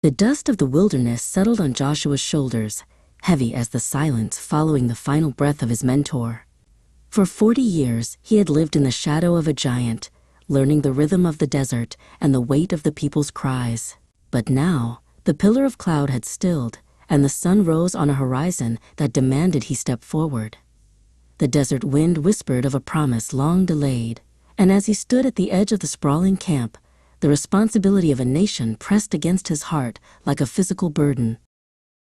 The dust of the wilderness settled on Joshua's shoulders, heavy as the silence following the final breath of his mentor. For 40 years, he had lived in the shadow of a giant, learning the rhythm of the desert and the weight of the people's cries. But now, the pillar of cloud had stilled, and the sun rose on a horizon that demanded he step forward. The desert wind whispered of a promise long delayed, and as he stood at the edge of the sprawling camp, the responsibility of a nation pressed against his heart like a physical burden.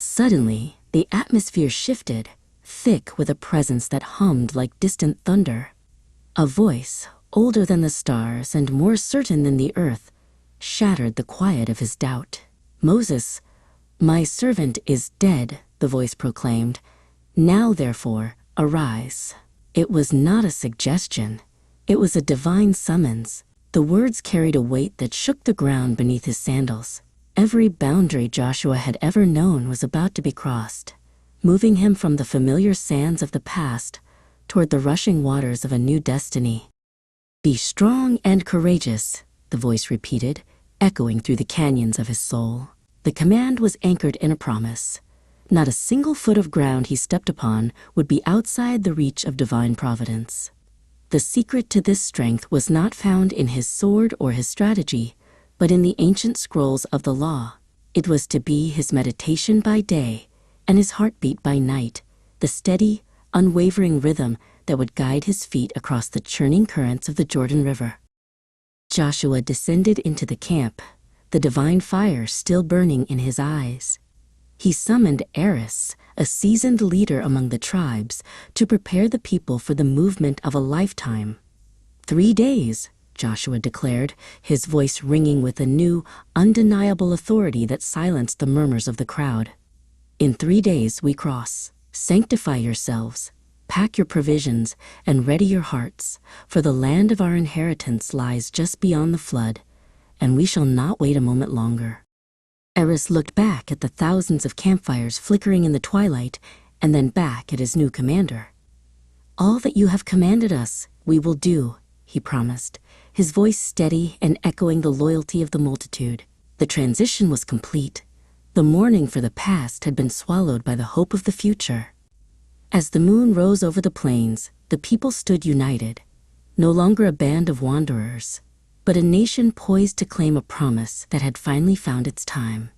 Suddenly, the atmosphere shifted, thick with a presence that hummed like distant thunder. A voice, older than the stars and more certain than the earth, shattered the quiet of his doubt. "Moses, my servant is dead," the voice proclaimed. "Now, therefore, arise." It was not a suggestion. It was a divine summons. The words carried a weight that shook the ground beneath his sandals. Every boundary Joshua had ever known was about to be crossed, moving him from the familiar sands of the past toward the rushing waters of a new destiny. "Be strong and courageous," the voice repeated, echoing through the canyons of his soul. The command was anchored in a promise. Not a single foot of ground he stepped upon would be outside the reach of divine providence. The secret to this strength was not found in his sword or his strategy, but in the ancient scrolls of the law. It was to be his meditation by day and his heartbeat by night, the steady, unwavering rhythm that would guide his feet across the churning currents of the Jordan River. Joshua descended into the camp, the divine fire still burning in his eyes. He summoned Eris, a seasoned leader among the tribes, to prepare the people for the movement of a lifetime. 3 days, Joshua declared, his voice ringing with a new, undeniable authority that silenced the murmurs of the crowd. "In 3 days we cross. Sanctify yourselves, pack your provisions, and ready your hearts, for the land of our inheritance lies just beyond the flood, and we shall not wait a moment longer." Eris looked back at the thousands of campfires flickering in the twilight, and then back at his new commander. "All that you have commanded us, we will do," he promised, his voice steady and echoing the loyalty of the multitude. The transition was complete. The mourning for the past had been swallowed by the hope of the future. As the moon rose over the plains, the people stood united, no longer a band of wanderers, but a nation poised to claim a promise that had finally found its time.